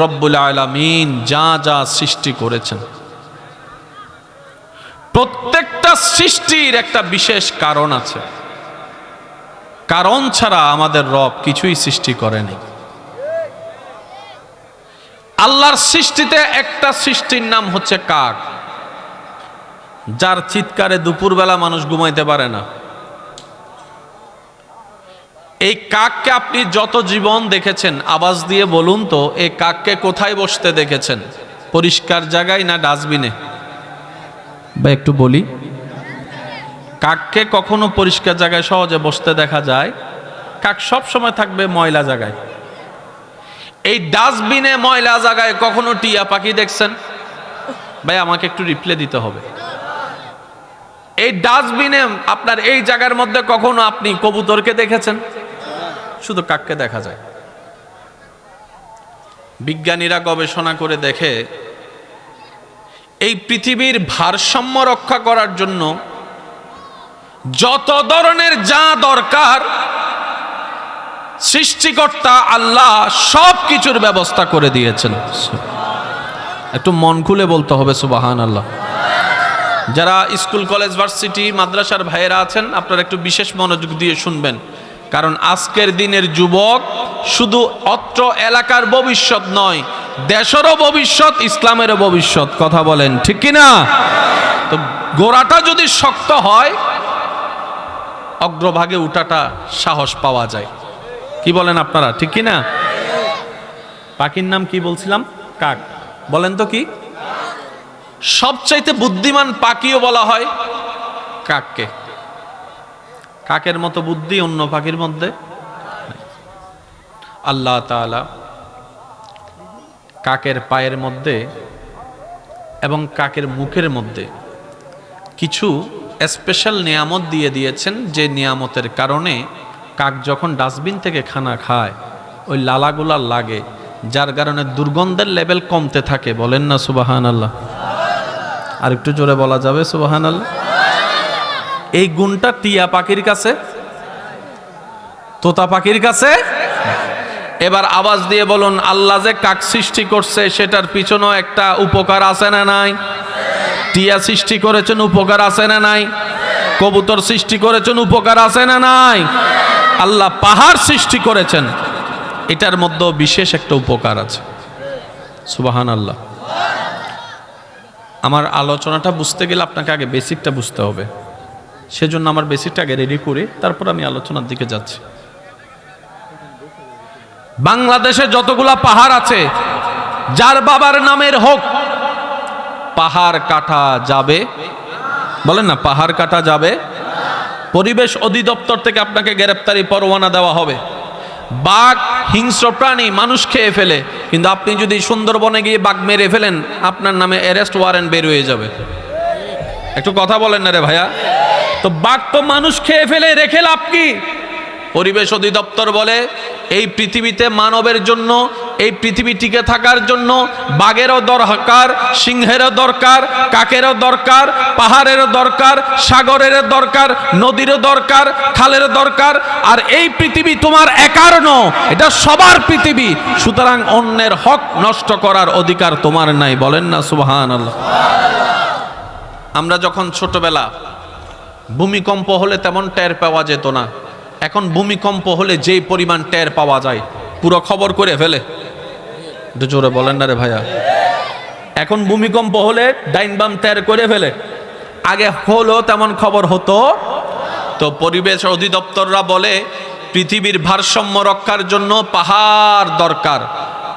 রব্বুল আলামিন যা যা সৃষ্টি করেছেন প্রত্যেকটা সৃষ্টির একটা বিশেষ কারণ আছে। কারণ ছাড়া আমাদের রব কিছুই সৃষ্টি করেনি। আল্লাহর সৃষ্টিতে একটা সৃষ্টির নাম হচ্ছে কাক, যার চিৎকারে দুপুরবেলা মানুষ ঘুমাইতে পারে না। এই কাককে আপনি যত জীবন দেখেছেন, আওয়াজ দিয়ে বলুন তো, এই কাককে কোথায় বসতে দেখেছেন? পরিষ্কার জায়গায় না ডাস্টবিনে? বা একটু বলি, কাককে কখনো পরিষ্কার জায়গায় সহজে বসতে দেখা যায়? কাক সব সময় থাকবে ময়লা জায়গায়। এই ডাস্টবিনে ময়লা জায়গায় কখনো টিয়া পাখি দেখছেন? ভাই আমাকে একটু রিপ্লাই দিতে হবে। এই ডাস্টবিনে আপনার এই জায়গার মধ্যে কখনো আপনি কবুতরকে দেখেছেন? শুধু কাককে দেখা যায়। বিজ্ঞানীরা গবেষণা করে দেখে এই পৃথিবীর ভারসাম্য রক্ষা করার জন্য যত ধরনের যা দরকার সৃষ্টিকর্তা আল্লাহ সব কিছুর ব্যবস্থা করে দিয়েছেন। একটু মন খুলে বলতে হবে সুবহানাল্লাহ। যারা স্কুল কলেজ ভার্সিটি মাদ্রাসার ভাইয়েরা আছেন, আপনারা একটু বিশেষ মনোযোগ দিয়ে শুনবেন, কারণ আজকের দিনের যুবক শুধু অত্র এলাকার ভবিষ্যৎ নয়, দেশেরও ভবিষ্যৎ, ইসলামেরও ভবিষ্যৎ। কথা বলেন ঠিক কিনা? তো গোড়াটা যদি শক্ত হয়, অগ্রভাগে উঠাটা সাহস পাওয়া যায়। কি বলেন আপনারা, ঠিক কিনা? পাখির নাম কি বলছিলাম? কাক। বলেন তো কি? সবচাইতে বুদ্ধিমান পাখিও বলা হয় কাককে। কাকের মতো বুদ্ধি অন্য পাখির মধ্যে আল্লাহ তাআলা কাকের পায়ের মধ্যে এবং কাকের মুখের মধ্যে কিছু স্পেশাল নিয়ামত দিয়ে দিয়েছেন, যে নিয়ামতের কারণে কাক যখন ডাস্টবিন থেকে খানা খায় ওই লালাগুলা লাগে, যার কারণে দুর্গন্ধের লেভেল কমতে থাকে। বলেন না সুবহানাল্লাহ? আর একটু জোরে বলা যাবে সুবহানাল্লাহ? এই গুণটা টিয়া পাখির কাছে, তোতা পাখির কাছে। এবার আওয়াজ দিয়ে বলুন, আল্লাহ যে কাক সৃষ্টি করছে সেটার পিছনেও একটা উপকার আছে না নাই? টিয়া সৃষ্টি করেছেন, উপকার আছে না নাই? কবুতর সৃষ্টি করেছেন, উপকার আছে না নাই? আল্লাহ পাহাড় সৃষ্টি করেছেন, এটার মধ্যেও বিশেষ একটা উপকার আছে। সুবহানাল্লাহ। আমার আলোচনাটা বুঝতে গেলে আপনাকে আগে বেসিকটা বুঝতে হবে, সেজন্য আমার বেসিকটা আগে রেডি করে তারপর আমি আলোচনার দিকে যাচ্ছি। বাংলাদেশে যতগুলা পাহাড় আছে, যার বাবার নামের হোক, পাহাড় কাটা যাবে? বলেন না, পাহাড় কাটা যাবে? পরিবেশ অধিদপ্তর থেকে আপনাকে গ্রেফতারি পরোয়ানা দেওয়া হবে। বাঘ হিংস্র প্রাণী, মানুষ খেয়ে ফেলে, কিন্তু আপনি যদি সুন্দরবনে গিয়ে বাঘ মেরে ফেলেন, আপনার নামে অ্যারেস্ট ওয়ারেন্ট বের হয়ে যাবে। একটু কথা বলেন না রে ভাইয়া। তো বাঘ তো মানুষ খেয়ে ফেলে, রেখে লাভ কি? পরিবেশ অধিদপ্তর বলে এই পৃথিবীতে মানবের জন্য, এই পৃথিবী টিকে থাকার জন্য বাঘেরও দরকার, সিংহেরও দরকার, কাকেরও দরকার, পাহাড়েরও দরকার, সাগরেরও দরকার, নদীরও দরকার, খালেরও দরকার। আর এই পৃথিবী তোমার একার নয়, এটা সবার পৃথিবী। সুতরাং অন্যের হক নষ্ট করার অধিকার তোমার নাই। বলেন না সুবহানাল্লাহ? আমরা যখন ছোটবেলা ভূমিকম্প হলে তেমন টের পাওয়া যেত না, এখন ভূমিকম্প হলে যেই পরিমাণ টের পাওয়া যায়, পুরো খবর করে ফেলে। একটু জোরে বলেন না রে ভাইয়া। এখন ভূমিকম্প হলে ডাইন বাম টের করে ফেলে, আগে হলো তেমন খবর হতো। তো পরিবেশ অধিদপ্তররা বলে পৃথিবীর ভারসাম্য রক্ষার জন্য পাহাড় দরকার।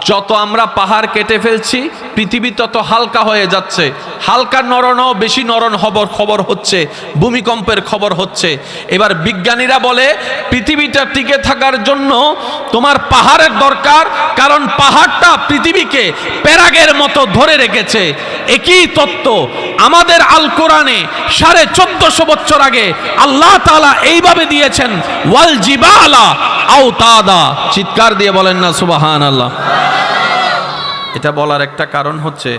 যত আমরা পাহাড় কেটে ফেলছি, পৃথিবী তত হালকা হয়ে যাচ্ছে। হালকা নরণও বেশি নরণ খবর হচ্ছে, ভূমিকম্পের খবর হচ্ছে। এবার বিজ্ঞানীরা বলে পৃথিবীটা টিকে থাকার জন্য তোমার পাহাড়ের দরকার, কারণ পাহাড়টা পৃথিবীকে পেরাগের মতো ধরে রেখেছে। একই তত্ত্ব আমাদের আল কোরআনে 1450 বছর আগে আল্লাহ তাআলা এইভাবে দিয়েছেন, ওয়াল জিবালা আওতাদা। চিৎকার দিয়ে বলেন না সুবহানাল্লাহ? এটা বলার একটা কারণ হচ্ছে,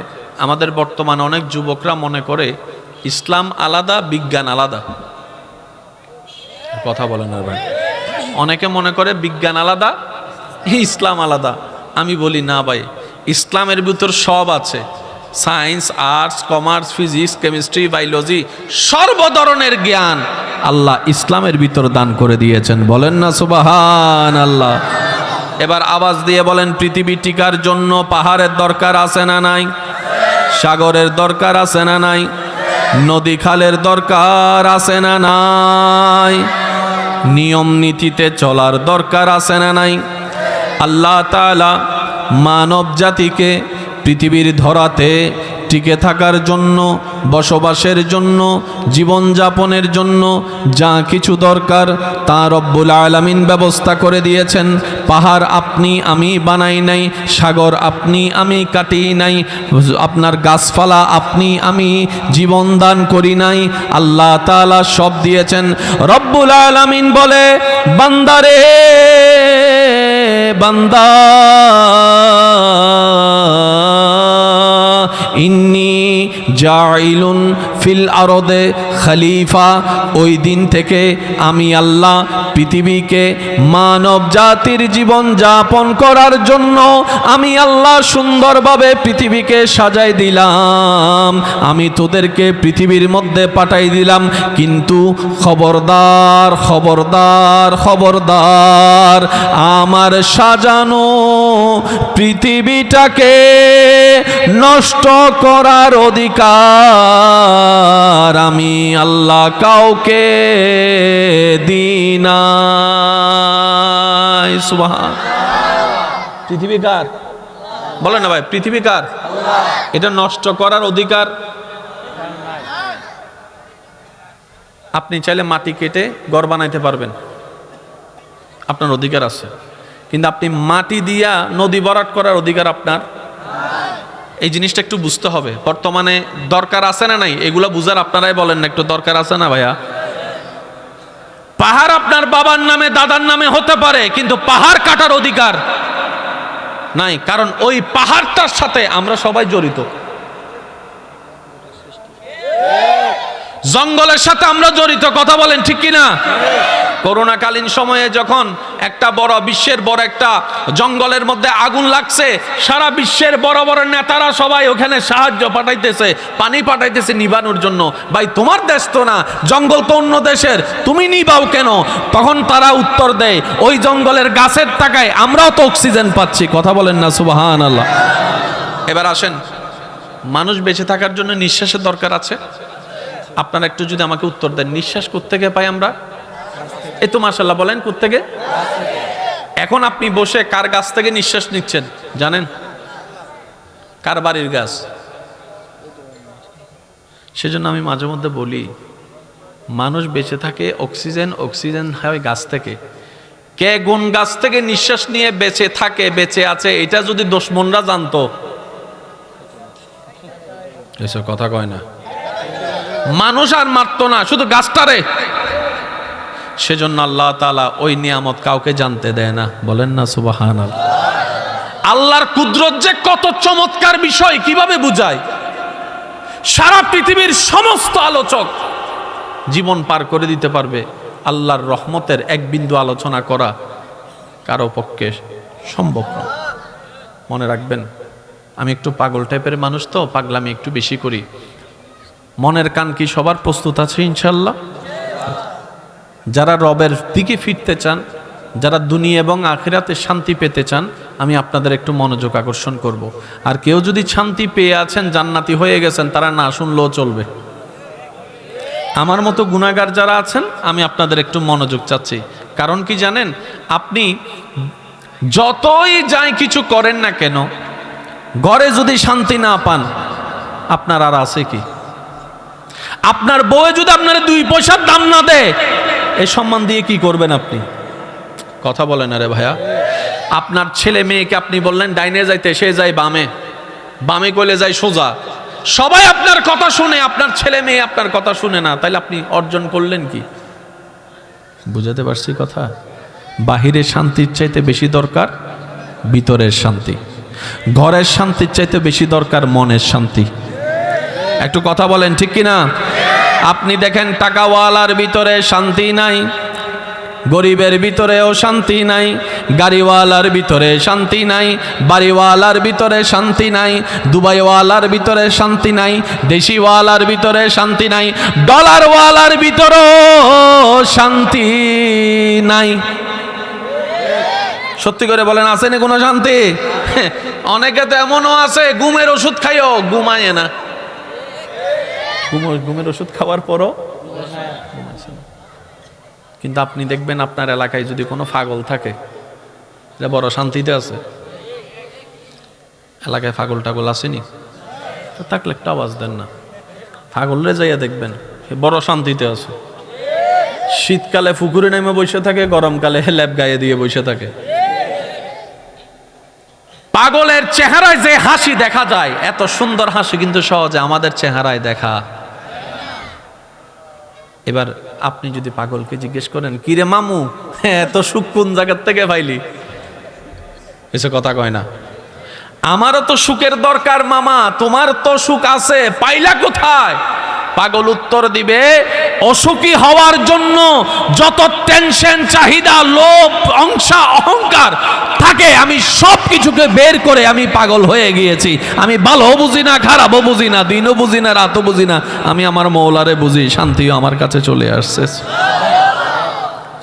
আমাদের বর্তমানে অনেক যুবকরা মনে করে ইসলাম আলাদা, বিজ্ঞান আলাদা। কথা বলেন না ভাই। অনেকে মনে করে বিজ্ঞান আলাদা, ইসলাম আলাদা। আমি বলি না ভাই, ইসলামের ভিতর সব আছে, science, arts, commerce, physics, chemistry, biology, সর্ব ধরনের জ্ঞান আল্লাহ ইসলামের ভিতর দান করে দিয়েছেন। বলেন না সুবহানাল্লাহ। এবার আওয়াজ দিয়ে বলেন, পৃথিবী টিকার জন্য পাহাড়ের দরকার আছে না নাই? সাগরের দরকার আছে না নাই? নদী খালের দরকার আছে না নাই? নিয়ম নীতিতে চলার দরকার আছে না নাই? আল্লাহ তাআলা মানব জাতিকে পৃথিবীর ধরাতে টিকে থাকার জন্য, বসবাসের জন্য, জীবনযাপনের জন্য যা কিছু দরকার তা রব্বুল আলামিন ব্যবস্থা করে দিয়েছেন। পাহাড় আপনি আমি বানাই নাই, সাগর আপনি আমি কাটি নাই, আপনার গাছপালা আপনি আমি জীবন দান করি নাই, আল্লাহ তাআলা সব দিয়েছেন। রব্বুল আলামিন বলে, বান্দারে বান্দা, ইন্নী জাইলুন ফিল আরদে খলিফা। ওই দিন থেকে আমি আল্লাহ পৃথিবীকে মানব জাতির জীবন যাপন করার জন্য আমি আল্লাহ সুন্দরভাবে পৃথিবীকে সাজাই দিলাম। আমি তোদেরকে পৃথিবীর মধ্যে পাঠাই দিলাম, কিন্তু খবরদার খবরদার খবরদার, আমার সাজানো পৃথিবীটাকে নষ্ট করার অধিকার আমি আল্লাহ কাউকে দিই নাই। সুবহান। পৃথিবী কার? বলেন না ভাই, পৃথিবী কার? এটা নষ্ট করার অধিকার। আপনি চাইলে মাটি কেটে ঘর বানাইতে পারবেন, আপনার অধিকার আছে, কিন্তু আপনি মাটি দিয়া নদী ভরাট করার অধিকার আপনার। এই জিনিসটা একটু বুঝতে হবে। বর্তমানে দরকার আছে না নাই এগুলা বুঝার আপনারাই বলেন না, একটু দরকার আছে না ভাইয়া? পাহাড় আপনার বাবার নামে দাদার নামে হতে পারে, কিন্তু পাহাড় কাটার অধিকার নাই, কারণ ওই পাহাড়টার সাথে আমরা সবাই জড়িত। জঙ্গলের সাথে আমরা জড়িত, কথা বলেন ঠিক কিনা? করোনাকালীন সময়ে যখন একটা বড় বিশ্বের বড় একটা জঙ্গলের মধ্যে আগুন লাগছে, সারা বিশ্বের বড় বড় নেতারা সবাই ওখানে সাহায্য পাঠাইতেছে, পানি পাঠাইতেছে নিবানোর জন্য। ভাই তোমার দেশ তো না, জঙ্গল তো অন্য দেশের, তুমি নিবাও কেন? তখন তারা উত্তর দেয়, ওই জঙ্গলের গাছের টাকায় আমরাও তো অক্সিজেন পাচ্ছি। কথা বলেন না সুবহানাল্লাহ। এবার আসেন, মানুষ বেঁচে থাকার জন্য নিঃশ্বাসের দরকার আছে। আপনারা একটু যদি আমাকে উত্তর দেন, নিঃশ্বাস কোত্থেকে পাই আমরা? এই তো মাশাআল্লাহ বলেন, কোত্থেকে? এখন আপনি বসে কার গাছ থেকে নিঃশ্বাস নিচ্ছেন জানেন? কার বাড়ির গাছ? সেজন্য আমি মাঝে মধ্যে বলি, মানুষ বেঁচে থাকে অক্সিজেন, অক্সিজেন হয় গাছ থেকে। কে কোন গাছ থেকে নিঃশ্বাস নিয়ে বেঁচে থাকে, বেঁচে আছে, এটা যদি দুশমনরা জানতো, এসব কথা কয় না, মানুষ আর মারতো না, শুধু গাছটারে। সেজন্য আল্লাহ তাআলা ওই নিয়ামত কাউকে জানতে দেয় না। বলেন না সুবহানাল্লাহ। আল্লাহর কুদরত যে কত চমৎকার বিষয় কিভাবে বুঝায়? সারা পৃথিবীর সমস্ত আলোচক জীবন পার করে দিতে পারবে, আল্লাহর রহমতের এক বিন্দু আলোচনা করা কারো পক্ষে সম্ভব না। মনে রাখবেন, আমি একটু পাগল টাইপের মানুষ, তো পাগলামি একটু বেশি করি। মনের কান কি সবার প্রস্তুত আছে ইনশাল্লাহ? যারা রবের দিকে ফিরতে চান, যারা দুনিয়া এবং আখিরাতে শান্তি পেতে চান, আমি আপনাদের একটু মনোযোগ আকর্ষণ করব। আর কেউ যদি শান্তি পেয়ে আছেন, জান্নাতি হয়ে গেছেন, তারা না শুনলেও চলবে। আমার মতো গুনাহগার যারা আছেন, আমি আপনাদের একটু মনোযোগ চাচ্ছি। কারণ কি জানেন? আপনি যতই যাই কিছু করেন না কেন, ঘরে যদি শান্তি না পান, আপনার আর আছে কি? আপনার বউ যদি আপনার 2 পয়সার দাম না দেয়, এই সম্মান দিয়ে কি করবেন আপনি? কথা বলেন আরে ভাইয়া। আপনার ছেলে মেয়েকে আপনি বললেন ডাইনে যাইতে, সে যায় বামে, বামে কইলে যায় সোজা। সবাই আপনার কথা শুনে, আপনার ছেলে মেয়ে আপনার কথা শুনে না, তাইলে আপনি অর্জন করলেন কি? বুঝাতে পারছি কথা? বাহিরের শান্তির চাইতে বেশি দরকার ভিতরের শান্তি, ঘরের শান্তির চাইতে বেশি দরকার মনের শান্তি। একটু কথা বলেন ঠিক কিনা? আপনি দেখেন টাকাওয়ালার ভিতরে শান্তি নাই, গরিবের ভিতরেও শান্তি নাই, গাড়িওয়ালার ভিতরে শান্তি নাই, বাড়িওয়ালার ভিতরে শান্তি নাই, দুবাইওয়ালার ভিতরে শান্তি নাই, দেশিওয়ালার ভিতরে শান্তি নাই, ডলারওয়ালার ভিতরেও শান্তি নাই। সত্যি করে বলেন, আছে না কোনো শান্তি? অনেকে তো এমনও আছে ঘুমের ওষুধ খাইও ঘুমায় না, ঘুমের ওষুধ খাওয়ার পরও। কিন্তু আপনি দেখবেন আপনার এলাকায় যদি কোনো পাগল থাকে, এটা বড় শান্তিতে আছে। এলাকায় পাগল টাগল আসেনি? থাকলে একটা আওয়াজ দেন না। পাগলরে যাইয়া দেখবেন বড় শান্তিতে আছে। শীতকালে পুকুরে নেমে বসে থাকে, গরমকালে ল্যাপ গায়ে দিয়ে বসে থাকে। পাগলের চেহারায় যে হাসি দেখা যায়, এত সুন্দর হাসি কিন্তু সহজে আমাদের চেহারায় দেখা। এবার আপনি যদি পাগলকে জিজ্ঞেস করেন, কিরে মামু এত সুখ কোন জায়গার থেকে পাইলি, এসে কথা কয় না। আমারও তো সুখের দরকার মামা, তোমার তো সুখ আছে, পাইলা কোথায়? পাগল উত্তর দিবে, অসুখী হওয়ার জন্য যত টেনশন, চাহিদা, লোভ, অহংকার থাকে, আমি সব কিছুকে বের করে আমি পাগল হয়ে গিয়েছি। আমি ভালো বুঝি না, খারাপও বুঝি না, দিনও বুঝি না, রাতও বুঝি না, আমি আমার মৌলারে বুঝি, শান্তিও আমার কাছে চলে আসছে।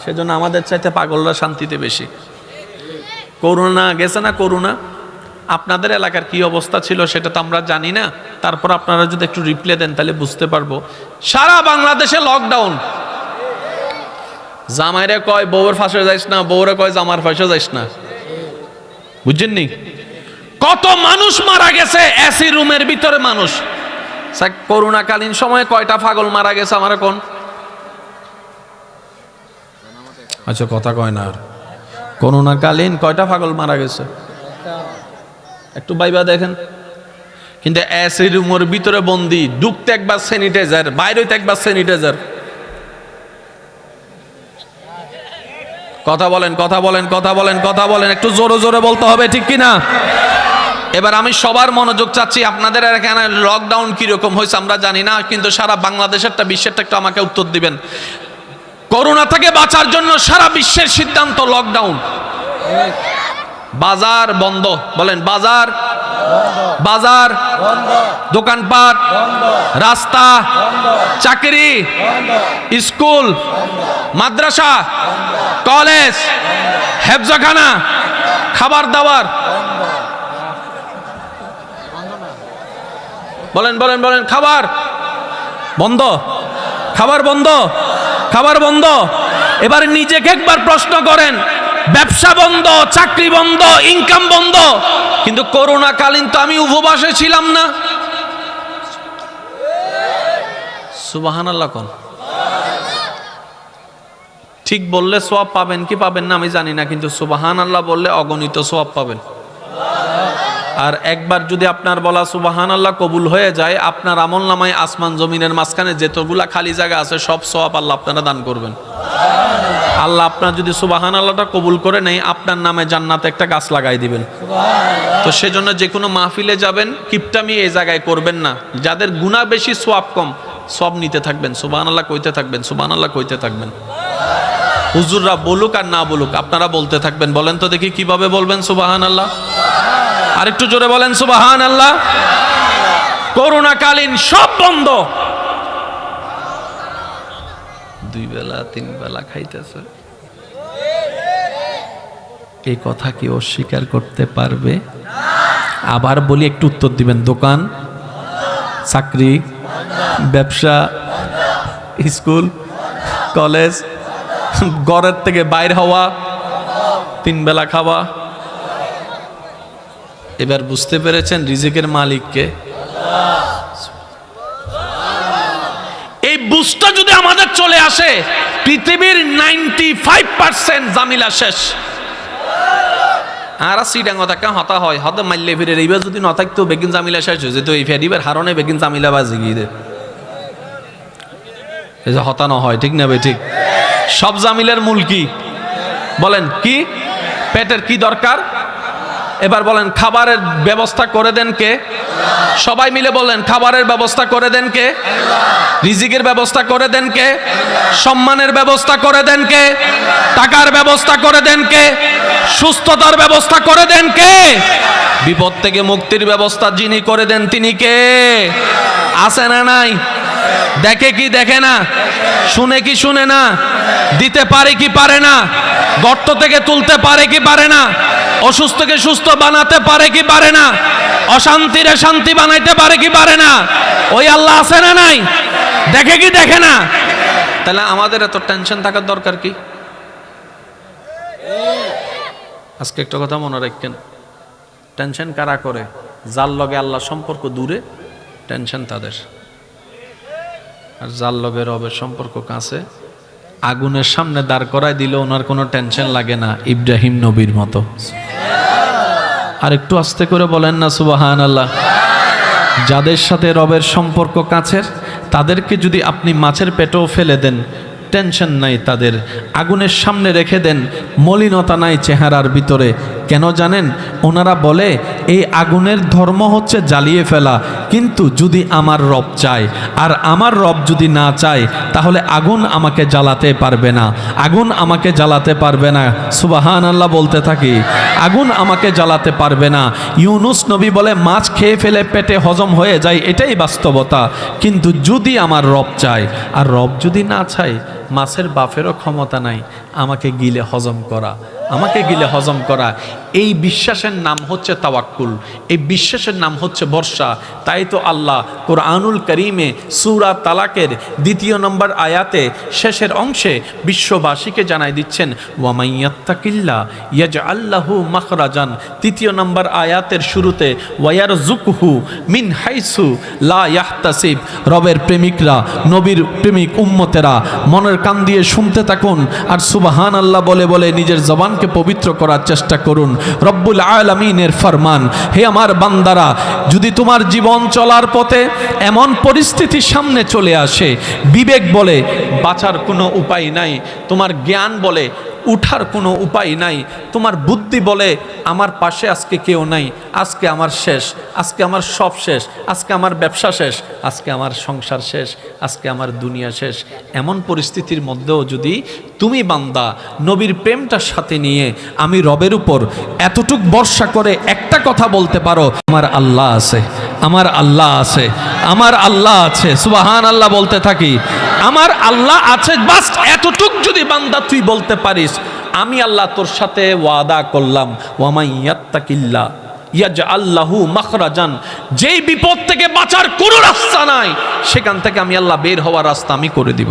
সেজন্য আমাদের চাইতে পাগলরা শান্তিতে বেশি। করোনা গেছে না, করোনা আপনাদের এলাকার কি অবস্থা ছিল সেটা তো আমরা জানি না, তারপর আপনারা যদি একটু রিপ্লে দেন তাহলে বুঝতে পারবো। সারা বাংলাদেশে লকডাউন। জামাইরে কয় বউয়ের ফাঁসে যাইস না, বউরে কয় জামার ফাঁসে যাইস না, বুঝছেননি? কত মানুষ মারা গেছে এসি রুমের ভিতরে মানুষ। করোনাকালীন সময়ে কয়টা পাগল মারা গেছে আমার কোন? আচ্ছা কথা কয় না। আর করোনাকালীন কয়টা পাগল মারা গেছে একটু বাইবা দেখেন। কিন্তু এসি রুমের ভিতরে বন্দি, ঢুকতে একবার স্যানিটাইজার, বাইরে হইতে একবার স্যানিটাইজার। কথা বলেন, কথা বলেন, কথা বলেন, কথা বলেন, একটু জোরে জোরে বলতে হবে, ঠিক কিনা? এবার আমি সবার মনোযোগ চাচ্ছি। আপনাদের এখানে লকডাউন কিরকম হয়েছে আমরা জানি না, কিন্তু সারা বাংলাদেশেরটা, বিশ্বেরটা একটু আমাকে উত্তর দিবেন। করোনা থেকে বাঁচার জন্য সারা বিশ্বের সিদ্ধান্ত লকডাউন। বাজার বন্ধ, বলেন বাজার, বাজার, দোকানপাট, রাস্তা, চাকরি, স্কুল, মাদ্রাসা, কলেজ, হেফজখানা, খাবার দাবার, বলেন বলেন বলেন, খাবার বন্ধ, খাবার বন্ধ, খাবার বন্ধ। এবার নিজেকে একবার প্রশ্ন করেন, ব্যবসা বন্ধ, চাকরি বন্ধ, ইনকাম বন্ধ, কিন্তু করোনা কালীন তো আমি উপবাসে ছিলাম না। সুবহানাল্লাহ কোন? ঠিক বললে সওয়াব পাবেন কি পাবেন না আমি জানি না, কিন্তু সুবহানাল্লাহ বললে অগণিত সওয়াব পাবেন। আর একবার যদি আপনার বলা সুবহানাল্লাহ কবুল হয়ে যায়, আপনার আমলনামায় আসমান জমিনের মাঝখানে যতগুলা খালি জায়গা আছে সব সওয়াব আল্লাহ আপনারা দান করবেন। আল্লাহ আপনার যদি সুবহানাল্লাহটা কবুল করে নেই, আপনার নামে জান্নাতে একটা গাছ লাগাই দিবেন। তো সেজন্য যে কোনো মাহফিলে যাবেন, কিপটামি এই জায়গায় করবেন না। যাদের গুনাহ বেশি সওয়াব কম, সব নিতে থাকবেন, সুবহানাল্লাহ কইতে থাকবেন, সুবহানাল্লাহ কইতে থাকবেন। হুজুররা বলুক আর না বলুক, আপনারা বলতে থাকবেন। বলেন তো দেখি কিভাবে বলবেন সুবহানাল্লাহ? আরেকটু জোরে বলেন সুবহানাল্লাহ। করোনা কালীন সব বন্ধ, 2 বেলা 3 বেলা খাইতেছে। এই কথা কি অস্বীকার করতে পারবে? আবার বলি, একটু উত্তর দিবেন। দোকান, চাকরি, ব্যবসা, স্কুল, কলেজ, ঘরের থেকে বাইর হওয়া, 3 বেলা খাওয়া। এবার বুঝতে পেরেছেন রিজিকের মালিককে? এই বুঝটা যদি আমাদের চলে আসে, পৃথিবীর 95% জামিলা শেষ। আর সিডাঙ্গ থাকা হতা হয়, হতে মারলে ফিরে এইবার যদি না থাকতো বেগিন জামিলা শেষ হয়ে যেত। এই ফেরিবার হারণে বেগিন জামিলা বাজি গিয়ে দে, এই যে হতানো হয়, ঠিক না ভাই? ঠিক। সব জামিলার মূল কি বলেন? কি পেটের কি দরকার? এবার বলেন খাবারের ব্যবস্থা করে দেন কে? সবাই মিলে বলেন খাবারের ব্যবস্থা করে দেন কে? রিজিকের ব্যবস্থা করে দেন কে? সম্মানের ব্যবস্থা করে দেন কে? টাকার ব্যবস্থা করে দেন কে? সুস্থতার ব্যবস্থা করে দেন কে? বিপদ থেকে মুক্তির ব্যবস্থা যিনি করে দেন তিনি কে? আছে না নাই? দেখে কি দেখে না? শুনে কি শুনে না? দিতে পারে কি পারে না? গর্ত থেকে তুলতে পারে কি পারে না? অসুস্থকে সুস্থ বানাতে পারে কি পারে না? অশান্তিরে শান্তি বানাইতে পারে কি পারে না? ওই আল্লাহ আছে না নাই? দেখে কি দেখে না? তাহলে আমাদের এত টেনশন থাকার দরকার কি? আজকে একটা কথা মনে রাখেন, টেনশন কারা করে? যার লগে আল্লাহ সম্পর্ক দূরে টেনশন তাদের, আর যার লগে রবের সম্পর্ক কাছে আগুনের সামনে দাঁড় করায় দিলে ওনার কোনো টেনশন লাগে না, ইব্রাহিম নবীর মতো। আর একটু আস্তে করে বলেন না সুবহানাল্লাহ। যাদের সাথে রবের সম্পর্ক কাছের তাদেরকে যদি আপনি মাছের পেটেও ফেলে দেন টেনশন নাই তাদের, আগুনের সামনে রেখে দেন মলিনতা নাই চেহারার ভিতরে। কেন জানেন? ওনারা বলে এই আগুনের ধর্ম হচ্ছে জ্বালিয়ে ফেলা, কিন্তু যদি আমার রব চায় আর আমার রব যদি না চায় তাহলে আগুন আমাকে জ্বালাতে পারবে না, আগুন আমাকে জ্বালাতে পারবে না। সুবহানাল্লাহ বলতে থাকি, আগুন আমাকে জ্বালাতে পারবে না। ইউনুস নবী বলে মাছ খেয়ে ফেলে পেটে হজম হয়ে যায়, এটাই বাস্তবতা। কিন্তু যদি আমার রব চায়, আর রব যদি না চায় মাছের বাফেরও ক্ষমতা নাই আমাকে গিলে হজম করা, আমাকে গিলে হজম করা। এই বিশ্বাসের নাম হচ্ছে তাওয়াক্কুল, এই বিশ্বাসের নাম হচ্ছে ভরসা। তাই তো আল্লাহ কোরআনুল কারীমে সূরা তালাকের ২ নম্বর আয়াতে শেষের অংশে বিশ্ববাসীকে জানাই দিচ্ছেন ওয়া মাইয়াত্তাকিল্লাহ ইয়াজআল লাহু মাখরাজান। ৩ নম্বর আয়াতের শুরুতে ওয়ায়ারযুকহু মিন হাইসু লা ইয়াহতাসিব। রবের প্রেমিকরা, নবীর প্রেমিক উম্মতেরা মনের কান দিয়ে শুনতে থাকুন আর সুবহানাল্লাহ বলে বলে নিজের জবানকে পবিত্র করার চেষ্টা করুন। রব্বুল আলামিনের ফরমান, হে আমার বান্দারা, যদি তোমার জীবন চলার পথে এমন পরিস্থিতি সামনে চলে আসে, বিবেক বলে বাঁচার কোনো উপায় নাই, তোমার জ্ঞান বলে উঠার কোনো উপায় নাই, তোমার বুদ্ধি বলে আমার পাশে আজকে কেউ নাই, আজকে আমার শেষ, আজকে আমার সব শেষ, আজকে আমার ব্যবসা শেষ, আজকে আমার সংসার শেষ, আজকে আমার দুনিয়া শেষ, এমন পরিস্থিতির মধ্যেও যদি তুমি বান্দা নবীর প্রেমটার সাথে নিয়ে আমি রবের উপর এতটুক ভরসা করে একটা কথা বলতে পারো, আমার আল্লাহ আছে, আমার আল্লাহ আছে, আমার আল্লাহ আছে, সুবহানাল্লাহ বলতে থাকি, আমার আল্লাহ আছে, বাস এতটুক যদি বান্দা তুই বলতে পারিস, আমি আল্লাহ তোর সাথে ওয়াদা করলাম ওয়া মাইয়াত্তাকিল্লাহ ইয়াজআল লাহু মাখরাজান। যেই বিপদ থেকে বাঁচার কোনো রাস্তা নাই সেখান থেকে আমি আল্লাহ বের হওয়ার রাস্তা আমি করে দিব।